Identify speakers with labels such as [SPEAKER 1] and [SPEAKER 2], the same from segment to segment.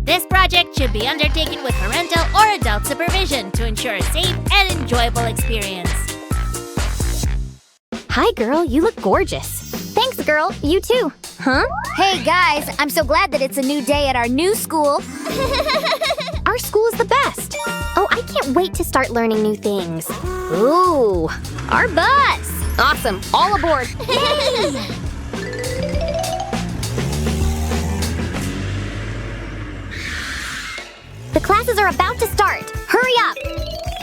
[SPEAKER 1] This project should be undertaken with parental or adult supervision to ensure a safe and enjoyable experience.
[SPEAKER 2] Hi, girl. You look gorgeous. Thanks, girl. You too. Huh?
[SPEAKER 3] Hey, guys. I'm so glad that it's a new day at our new school.
[SPEAKER 2] Our school is the best. Oh, I can't wait to start learning new things. Ooh, our bus. Awesome. All aboard. Yay! The classes are about to start. Hurry up.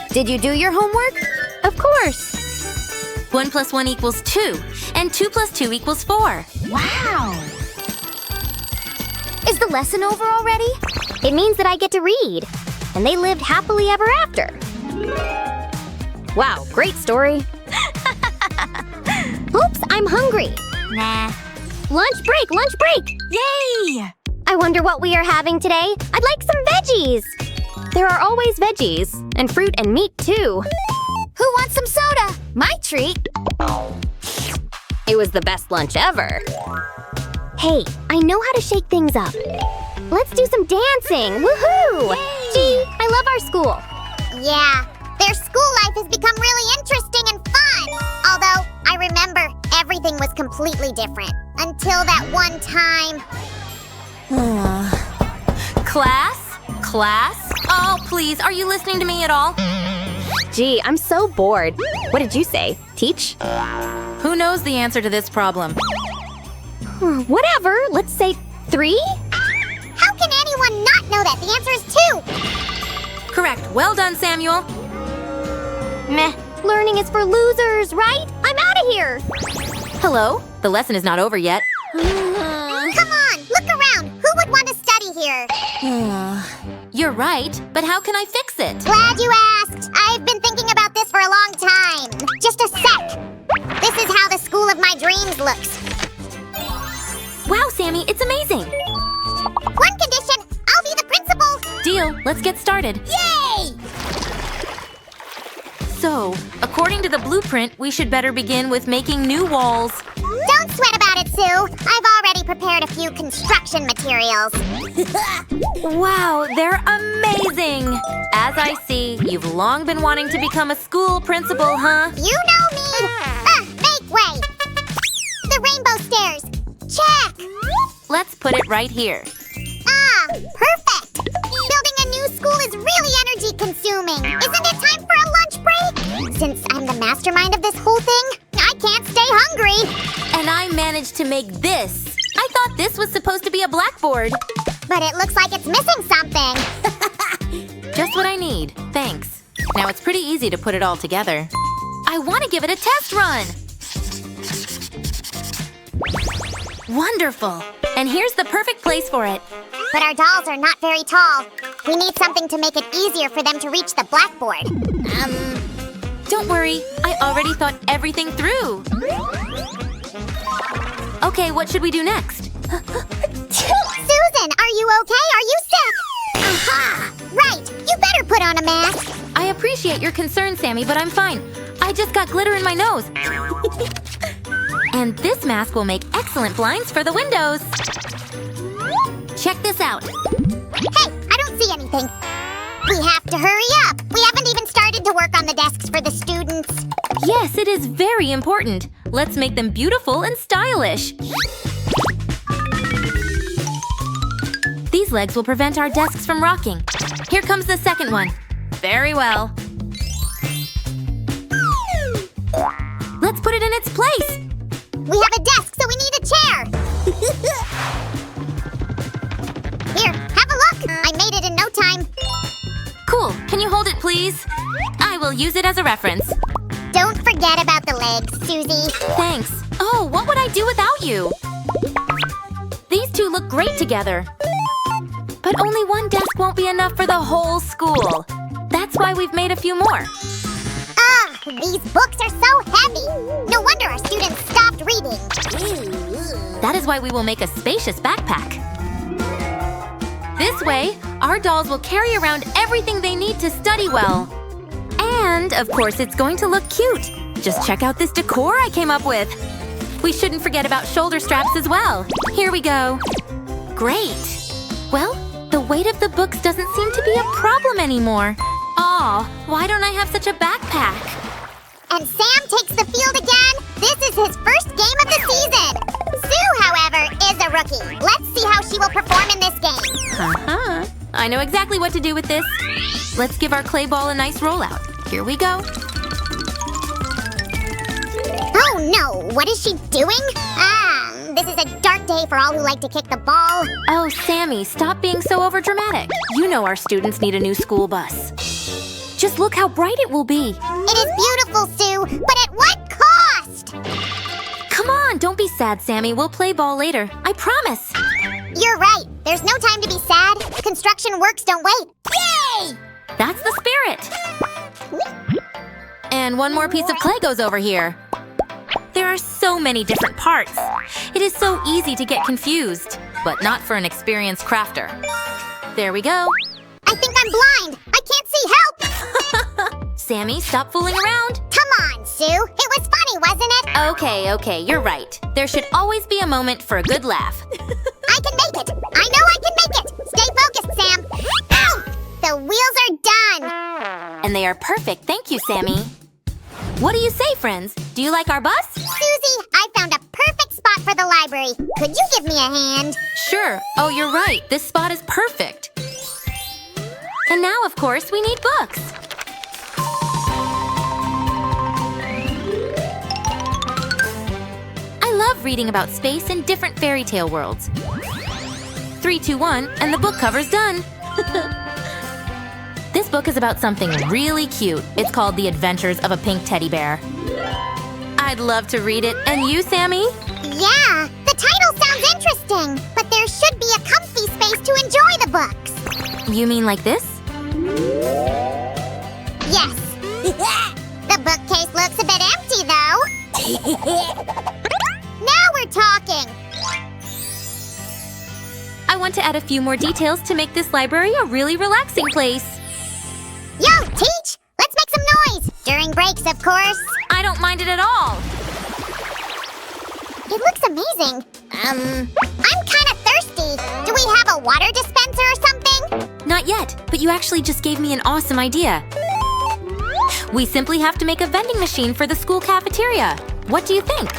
[SPEAKER 3] Did you do your homework?
[SPEAKER 2] Of course.
[SPEAKER 4] 1 + 1 = 2, and 2 + 2 = 4.
[SPEAKER 3] Wow. Is the lesson over already?
[SPEAKER 2] It means that I get to read. And they lived happily ever after. Wow, great story. Oops, I'm hungry.
[SPEAKER 3] Nah.
[SPEAKER 2] Lunch break, lunch break!
[SPEAKER 3] Yay!
[SPEAKER 2] I wonder what we are having today. I'd like some veggies. There are always veggies, and fruit and meat too.
[SPEAKER 3] Who wants some soda? My treat.
[SPEAKER 2] It was the best lunch ever. Hey, I know how to shake things up. Let's do some dancing! Woohoo! Gee, I love our school.
[SPEAKER 5] Yeah, their school life has become really interesting and fun. Although, I remember everything was completely different. Until that one time.
[SPEAKER 4] Class? Class? Oh, please, are you listening to me at all?
[SPEAKER 2] Gee, I'm so bored. What did you say? Teach?
[SPEAKER 4] Who knows the answer to this problem?
[SPEAKER 2] Whatever, let's say 3?
[SPEAKER 5] How can anyone not know that? The answer is 2.
[SPEAKER 4] Correct. Well done, Samuel.
[SPEAKER 2] Meh. Learning is for losers, right? I'm out of here.
[SPEAKER 4] Hello? The lesson is not over yet.
[SPEAKER 5] Come on, look around. Who would want to study here?
[SPEAKER 4] You're right, but how can I fix it?
[SPEAKER 5] Glad you asked. I've been thinking about this for a long time. Just a sec. This is how the school of my dreams looks.
[SPEAKER 4] Wow, Sammy, it's amazing.
[SPEAKER 5] One condition, I'll be the principal.
[SPEAKER 4] Deal, let's get started.
[SPEAKER 5] Yay!
[SPEAKER 4] So, according to the blueprint, we should better begin with making new walls.
[SPEAKER 5] Don't sweat about it, Sue. I've already prepared a few construction materials.
[SPEAKER 4] Wow, they're amazing! As I see, you've long been wanting to become a school principal, huh?
[SPEAKER 5] You know me. Make way. The rainbow stairs. Check.
[SPEAKER 4] Let's put it right here.
[SPEAKER 5] Ah, perfect. Building a new school is really energy-consuming. Isn't it time for a lunch break? Since I'm the mastermind of this whole thing, I can't stay hungry.
[SPEAKER 4] And I managed to make this. I thought this was supposed to be a blackboard.
[SPEAKER 5] But it looks like it's missing something.
[SPEAKER 4] Just what I need. Thanks. Now it's pretty easy to put it all together. I want to give it a test run. Wonderful. And here's the perfect place for it.
[SPEAKER 5] But our dolls are not very tall. We need something to make it easier for them to reach the blackboard.
[SPEAKER 4] Don't worry. I already thought everything through. Okay, what should we do next?
[SPEAKER 5] Susan, are you okay? Are you sick? Aha! Right, you better put on a mask.
[SPEAKER 4] I appreciate your concern, Sammy, but I'm fine. I just got glitter in my nose. And this mask will make excellent blinds for the windows. Check this out.
[SPEAKER 5] Hey, I don't see anything. We have to hurry up. We haven't even started to work on the desks for the students.
[SPEAKER 4] Yes, it is very important. Let's make them beautiful and stylish. These legs will prevent our desks from rocking. Here comes the second one. Very well. Let's put it in its place.
[SPEAKER 5] We have a desk, so we need a chair. Here, have a look. I made it in no time.
[SPEAKER 4] Cool. Can you hold it, please? I will use it as a reference.
[SPEAKER 5] Don't forget about the legs, Susie.
[SPEAKER 4] Thanks. Oh, what would I do without you? These two look great together. But only one desk won't be enough for the whole school. That's why we've made a few more.
[SPEAKER 5] Ah, these books are so heavy. No wonder our students stopped reading.
[SPEAKER 4] That is why we will make a spacious backpack. This way, our dolls will carry around everything they need to study well. And, of course, it's going to look cute. Just check out this decor I came up with. We shouldn't forget about shoulder straps as well. Here we go. Great. Well, The weight of the books doesn't seem to be a problem anymore. Aw, why don't I have such a backpack?
[SPEAKER 5] And Sam takes the field again. This is his first game of the season. Sue, however, is a rookie. Let's see how she will perform in this game.
[SPEAKER 4] Uh-huh. I know exactly what to do with this. Let's give our clay ball a nice rollout. Here we go.
[SPEAKER 5] Oh no, what is she doing? This is a dark day for all who like to kick the ball.
[SPEAKER 4] Oh, Sammy, stop being so overdramatic. You know our students need a new school bus. Just look how bright it will be.
[SPEAKER 5] It is beautiful, Sue, but at what cost?
[SPEAKER 4] Come on, don't be sad, Sammy. We'll play ball later. I promise.
[SPEAKER 5] You're right. There's no time to be sad. Construction works don't wait. Yay!
[SPEAKER 4] That's the spirit. And one more piece of clay goes over here. There are so many different parts. It is so easy to get confused, but not for an experienced crafter. There we go.
[SPEAKER 5] I think I'm blind. I can't see help.
[SPEAKER 4] Sammy, stop fooling around.
[SPEAKER 5] Come on, Sue. It was funny, wasn't it?
[SPEAKER 4] Okay, you're right. There should always be a moment for a good laugh.
[SPEAKER 5] I can make it. I know I can make it. Stay focused, Sam. Ow! The wheels are done.
[SPEAKER 4] And they are perfect, thank you, Sammy. What do you say, friends? Do you like our bus?
[SPEAKER 5] Susie, I found a perfect spot for the library. Could you give me a hand?
[SPEAKER 4] Sure. Oh, you're right. This spot is perfect. And now, of course, we need books. I love reading about space and different fairy tale worlds. 3, 2, 1, and the book cover's done. This book is about something really cute. It's called The Adventures of a Pink Teddy Bear. I'd love to read it. And you, Sammy?
[SPEAKER 5] Yeah, the title sounds interesting, but there should be a comfy space to enjoy the books.
[SPEAKER 4] You mean like this?
[SPEAKER 5] Yes. The bookcase looks a bit empty, though. Now we're talking.
[SPEAKER 4] I want to add a few more details to make this library a really relaxing place.
[SPEAKER 5] Yo, Teach! Let's make some noise! During breaks, of course.
[SPEAKER 4] I don't mind it at all.
[SPEAKER 5] It looks amazing. I'm kinda thirsty. Do we have a water dispenser or something?
[SPEAKER 4] Not yet, but you actually just gave me an awesome idea. We simply have to make a vending machine for the school cafeteria. What do you think?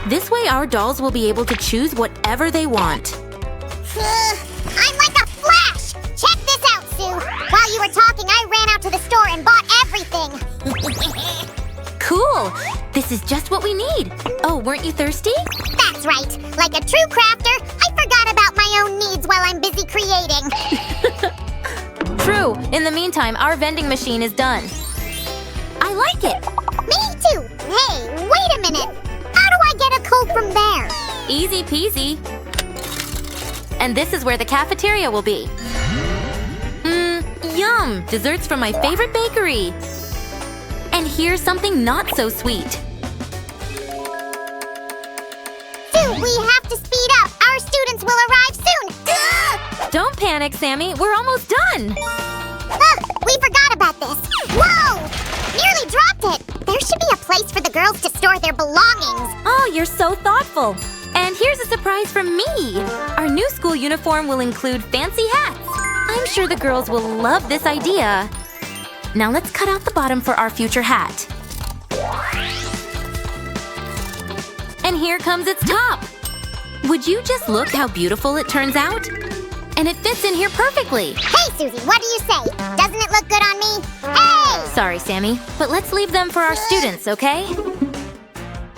[SPEAKER 4] This way our dolls will be able to choose whatever they want.
[SPEAKER 5] I'm like a flash! Check this out, Sue! While you were talking, I ran out to the store and bought everything.
[SPEAKER 4] Cool! This is just what we need. Oh, weren't you thirsty?
[SPEAKER 5] That's right. Like a true crafter, I forgot about my own needs while I'm busy creating.
[SPEAKER 4] True. In the meantime, our vending machine is done. I like it.
[SPEAKER 5] Me too! Hey, wait a minute! How do I get a code from there?
[SPEAKER 4] Easy peasy. And this is where the cafeteria will be. Yum! Desserts from my favorite bakery. And here's something not so sweet.
[SPEAKER 5] Sue, we have to speed up. Our students will arrive soon.
[SPEAKER 4] Don't panic, Sammy. We're almost done.
[SPEAKER 5] We forgot about this. Whoa! Nearly dropped it. There should be a place for the girls to store their belongings.
[SPEAKER 4] Oh, you're so thoughtful. And here's a surprise from me. Our new school uniform will include fancy hats. I'm sure the girls will love this idea. Now let's cut out the bottom for our future hat. And here comes its top. Would you just look how beautiful it turns out? And it fits in here perfectly.
[SPEAKER 5] Hey, Susie, what do you say? Doesn't it look good on me? Hey!
[SPEAKER 4] Sorry, Sammy, but let's leave them for our students, okay?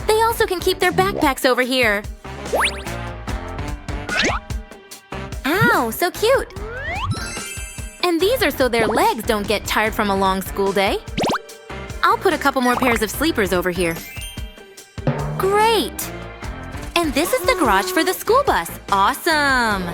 [SPEAKER 4] They also can keep their backpacks over here. Ow, so cute! And these are so their legs don't get tired from a long school day. I'll put a couple more pairs of sleepers over here. Great! And this is the garage for the school bus. Awesome!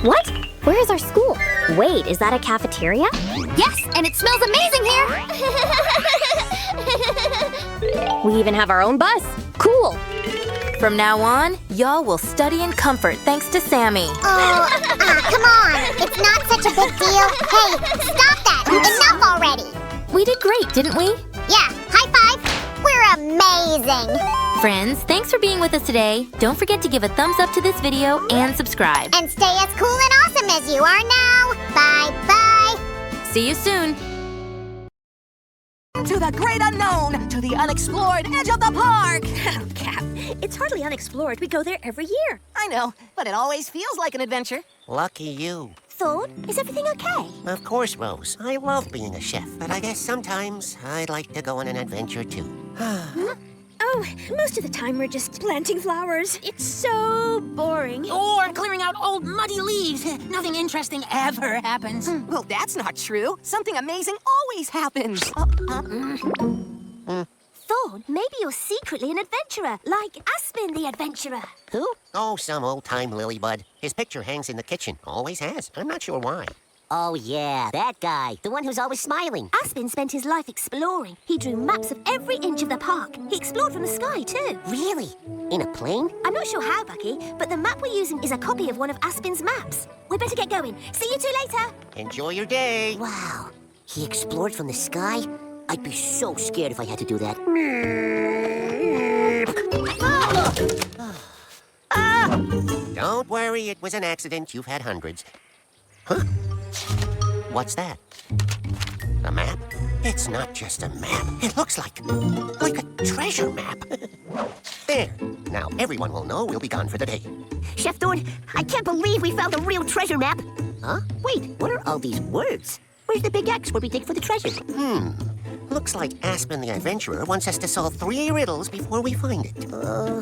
[SPEAKER 2] What? Where is our school? Wait, is that a cafeteria?
[SPEAKER 3] Yes, and it smells amazing here!
[SPEAKER 2] We even have our own bus. Cool.
[SPEAKER 4] From now on, y'all will study in comfort thanks to Sammy.
[SPEAKER 5] Come on. It's not such a big deal. Hey, stop that. Enough already.
[SPEAKER 4] We did great, didn't we?
[SPEAKER 5] Yeah, high five. We're amazing.
[SPEAKER 4] Friends, thanks for being with us today. Don't forget to give a thumbs up to this video and subscribe.
[SPEAKER 5] And stay as cool and awesome as you are now. Bye-bye.
[SPEAKER 4] See you soon.
[SPEAKER 6] To the great unknown, to the unexplored edge of the park.
[SPEAKER 1] Cap, it's hardly unexplored. We go there every year.
[SPEAKER 6] I know, but it always feels like an adventure.
[SPEAKER 7] Lucky you.
[SPEAKER 1] Thorn, is everything okay?
[SPEAKER 7] Of course, Rose. I love being a chef, but I guess sometimes I'd like to go on an adventure too.
[SPEAKER 1] Oh, most of the time we're just planting flowers. It's so boring.
[SPEAKER 6] Or clearing out old muddy leaves. Nothing interesting ever happens. Well, that's not true. Something amazing always happens.
[SPEAKER 1] Thorn, maybe you're secretly an adventurer, like Aspen the adventurer.
[SPEAKER 7] Who? Oh, some old-time lily-bud. His picture hangs in the kitchen. Always has. I'm not sure why.
[SPEAKER 8] Oh, yeah, that guy. The one who's always smiling.
[SPEAKER 1] Aspen spent his life exploring. He drew maps of every inch of the park. He explored from the sky, too.
[SPEAKER 8] Really? In a plane?
[SPEAKER 1] I'm not sure how, Bucky, but the map we're using is a copy of one of Aspen's maps. We better get going. See you two later.
[SPEAKER 7] Enjoy your day.
[SPEAKER 8] Wow. He explored from the sky? I'd be so scared if I had to do that.
[SPEAKER 7] Don't worry, it was an accident. You've had hundreds. Huh? What's that? A map? It's not just a map. It looks like a treasure map. There. Now everyone will know we'll be gone for the day.
[SPEAKER 8] Chef Thorne, I can't believe we found a real treasure map. Huh? Wait, what are all these words? Where's the big X where we dig for the treasure?
[SPEAKER 7] Looks like Aspen the Adventurer wants us to solve 3 riddles before we find it.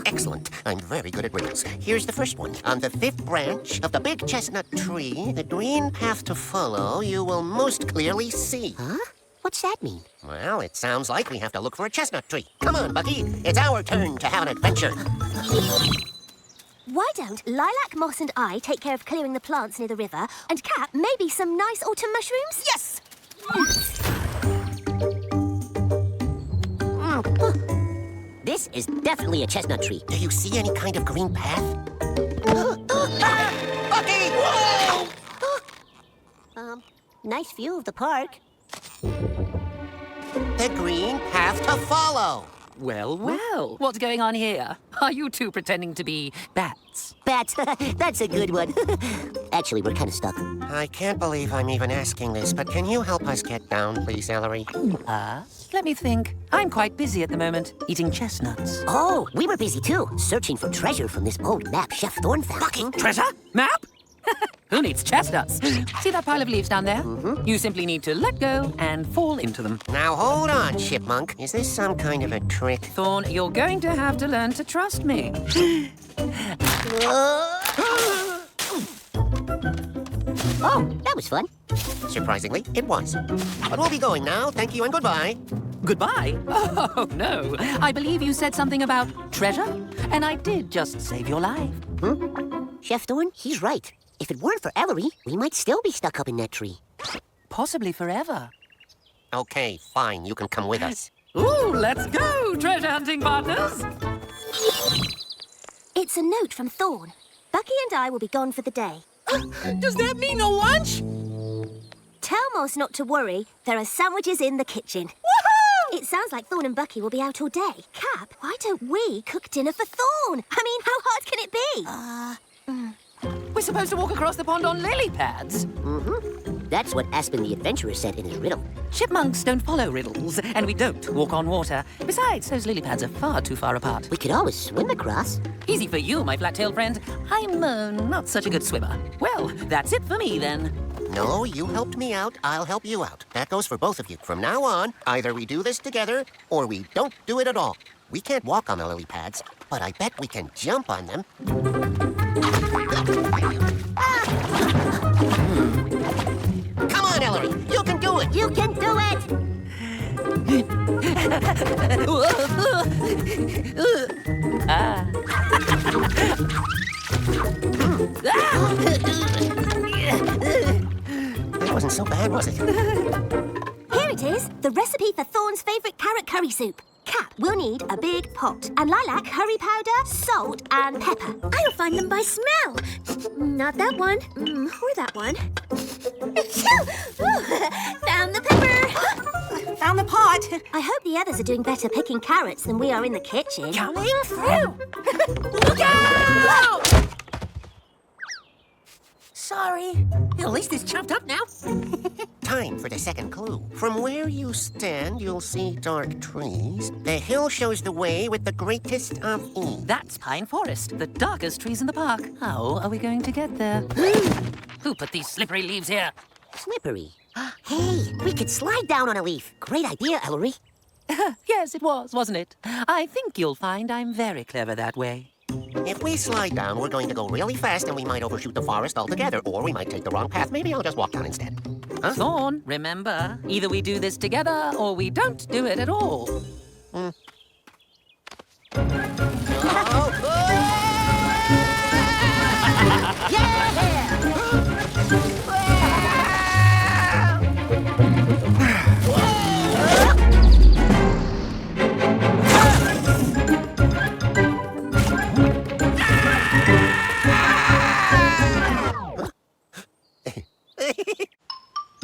[SPEAKER 7] Excellent. I'm very good at riddles. Here's the first one. On the 5th branch of the big chestnut tree, the green path to follow, you will most clearly see.
[SPEAKER 8] Huh? What's that mean?
[SPEAKER 7] Well, it sounds like we have to look for a chestnut tree. Come on, Bucky. It's our turn to have an adventure.
[SPEAKER 1] Why don't Lilac, Moss, and I take care of clearing the plants near the river, and Cap, maybe some nice autumn mushrooms?
[SPEAKER 6] Yes!
[SPEAKER 8] This is definitely a chestnut tree.
[SPEAKER 7] Do you see any kind of green path?
[SPEAKER 6] Bucky! Whoa!
[SPEAKER 8] Nice view of the park.
[SPEAKER 7] The green path to follow.
[SPEAKER 6] Well, well. What's going on here? Are you two pretending to be bats?
[SPEAKER 8] Bats, that's a good one. Actually, we're kind of stuck.
[SPEAKER 7] I can't believe I'm even asking this, but can you help us get down, please, Ellery?
[SPEAKER 6] Let me think. I'm quite busy at the moment, eating chestnuts.
[SPEAKER 8] Oh, we were busy too, searching for treasure from this old map Chef Thorne found.
[SPEAKER 6] Bucky, treasure? Map? Who needs chestnuts? See that pile of leaves down there? You simply need to let go and fall into them.
[SPEAKER 7] Now hold on, Chipmunk. Is this some kind of a trick?
[SPEAKER 6] Thorne, you're going to have to learn to trust me.
[SPEAKER 8] Oh, that was fun.
[SPEAKER 7] Surprisingly, it was. But we'll be going now. Thank you and goodbye.
[SPEAKER 6] Goodbye? Oh, no. I believe you said something about treasure, and I did just save your life.
[SPEAKER 8] Chef Thorne, he's right. If it weren't for Ellery, we might still be stuck up in that tree.
[SPEAKER 6] Possibly forever.
[SPEAKER 7] Okay, fine. You can come with us.
[SPEAKER 6] Ooh, let's go, treasure hunting partners!
[SPEAKER 1] It's a note from Thorn. Bucky and I will be gone for the day.
[SPEAKER 6] Does that mean no lunch?
[SPEAKER 1] Tell Moss not to worry. There are sandwiches in the kitchen.
[SPEAKER 6] Woohoo!
[SPEAKER 1] It sounds like Thorn and Bucky will be out all day. Cap, why don't we cook dinner for Thorn? I mean, how hard can it be?
[SPEAKER 6] We're supposed to walk across the pond on lily pads.
[SPEAKER 8] That's what Aspen the Adventurer said in his riddle.
[SPEAKER 6] Chipmunks don't follow riddles, and we don't walk on water. Besides, those lily pads are far too far apart.
[SPEAKER 8] We could always swim across.
[SPEAKER 6] Easy for you, my flat-tailed friend. I'm not such a good swimmer. Well, that's it for me, then.
[SPEAKER 7] No, you helped me out. I'll help you out. That goes for both of you. From now on, either we do this together, or we don't do it at all. We can't walk on the lily pads, but I bet we can jump on them. Come on, Ellery. You can do it.
[SPEAKER 8] You can do it!
[SPEAKER 7] so bad, was it?
[SPEAKER 1] Here it is, the recipe for Thorn's favourite carrot curry soup. Cap will need a big pot, and Lilac curry powder, salt, and pepper. I'll find them by smell. Not that one, or that one. Found the pepper.
[SPEAKER 8] Found the pot.
[SPEAKER 1] I hope the others are doing better picking carrots than we are in the kitchen.
[SPEAKER 8] Coming through. Look out! Sorry. At least it's chopped up now.
[SPEAKER 7] Time for the second clue. From where you stand, you'll see dark trees. The hill shows the way with the greatest of ease.
[SPEAKER 6] That's Pine Forest, the darkest trees in the park. How are we going to get there? Who put these slippery leaves here?
[SPEAKER 8] Slippery. Hey, we could slide down on a leaf. Great idea, Ellery.
[SPEAKER 6] Yes, it was, wasn't it? I think you'll find I'm very clever that way.
[SPEAKER 7] If we slide down, we're going to go really fast and we might overshoot the forest altogether, or we might take the wrong path. Maybe I'll just walk down instead. Huh?
[SPEAKER 6] Thorn, remember, either we do this together or we don't do it at all.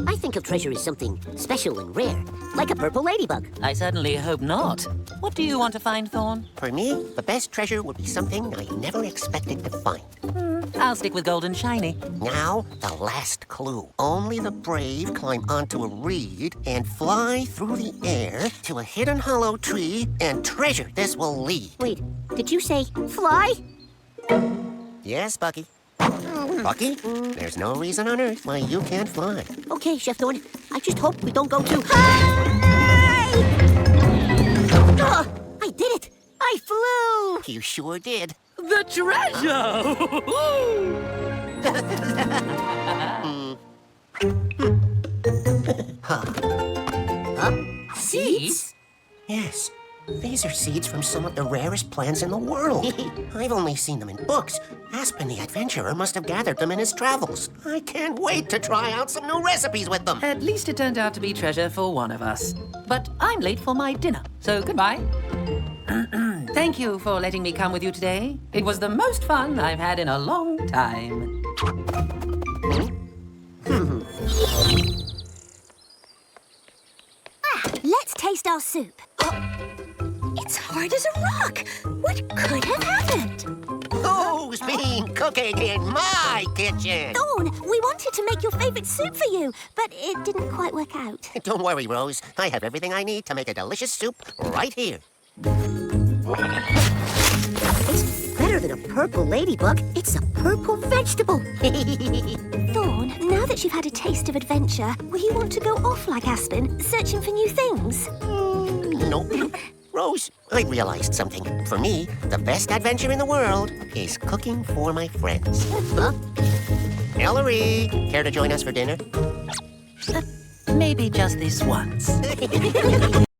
[SPEAKER 8] I think a treasure is something special and rare, like a purple ladybug.
[SPEAKER 6] I certainly hope not. What do you want to find, Thorn?
[SPEAKER 7] For me, the best treasure would be something I never expected to find.
[SPEAKER 6] I'll stick with gold and shiny.
[SPEAKER 7] Now, the last clue. Only the brave climb onto a reed and fly through the air to a hidden hollow tree, and treasure this will lead.
[SPEAKER 8] Wait, did you say fly?
[SPEAKER 7] Yes, Bucky. Bucky, there's no reason on earth why you can't fly.
[SPEAKER 8] Okay, Chef Thorn. I just hope we don't go too I did it! I flew!
[SPEAKER 7] You sure did.
[SPEAKER 6] The treasure!
[SPEAKER 8] Seeds?
[SPEAKER 7] Yes, these are seeds from some of the rarest plants in the world. I've only seen them in books. Aspen the Adventurer must have gathered them in his travels. I can't wait to try out some new recipes with them.
[SPEAKER 6] At least it turned out to be treasure for one of us. But I'm late for my dinner, so goodbye. Thank you for letting me come with you today. It was the most fun I've had in a long time.
[SPEAKER 1] Let's taste our soup. It's hard as a rock. What could have happened?
[SPEAKER 7] Who's been cooking in my kitchen?
[SPEAKER 1] Thorn, we wanted to make your favorite soup for you, but it didn't quite work out.
[SPEAKER 7] Don't worry, Rose. I have everything I need to make a delicious soup right here.
[SPEAKER 8] It's better than a purple ladybug. It's a purple vegetable.
[SPEAKER 1] Thorn, now that you've had a taste of adventure, will you want to go off like Aspen, searching for new things?
[SPEAKER 7] Nope. Rose, I realized something. For me, the best adventure in the world is cooking for my friends.
[SPEAKER 8] Huh?
[SPEAKER 7] Ellery, care to join us for dinner?
[SPEAKER 6] Maybe just this once.